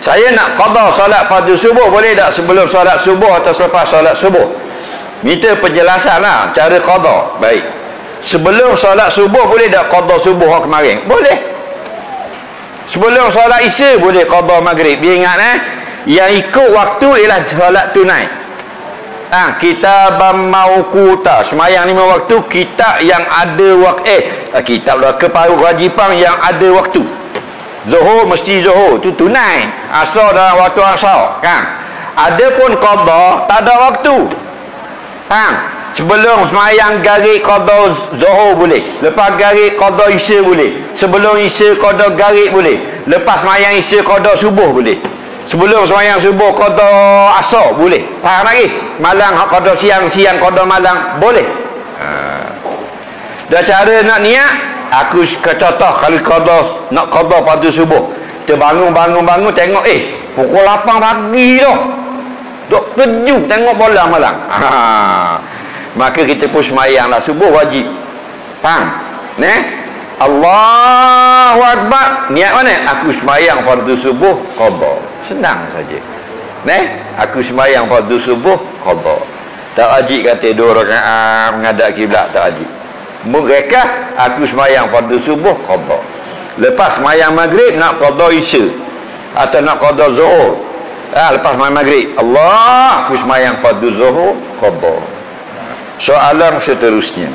Saya nak qada solat fardu subuh, boleh tak sebelum solat subuh atau selepas solat subuh? Minta penjelasan lah cara qada. Baik. Sebelum solat subuh boleh tak qada subuh kemarin? Boleh. Sebelum solat isya boleh qada maghrib. Dia ingat yang ikut waktu ialah solat tunai. Kitab mauquta, semayang 5 waktu, kitab yang ada kitab lah, kewajipan yang ada waktu. Zuhur mesti zuhur, tu tunai. Asar dalam waktu asar, kan? Adapun qada tak ada waktu. Sebelum semayang garik qada zuhur boleh, lepas garik qada isya boleh, sebelum isya qada garik boleh, lepas semayang isya qada subuh boleh, sebelum semayang subuh qada asar boleh. Faham lagi? Malang qada siang, siang qada malang boleh. Dah cara nak niat, aku contoh kalau qada nak qada fardu subuh, kita bangun tengok pukul 8 pagi dah. Dok kejut tengok bola malang. Maka kita pun semayanglah subuh wajib. Faham? Allahu Akbar. Niat mana? Aku semayang fardu subuh qada. Senang saja. Aku semayang fardu subuh qada. Tak wajib kata 2 rakaat menghadap kiblat, tak wajib. Mereka aku semayang fardu subuh qada. Lepas semayang maghrib nak qada isya atau nak qada zuhur. Lepas semayang maghrib, Allah, aku semayang fardu zuhur qada. Soalan seterusnya.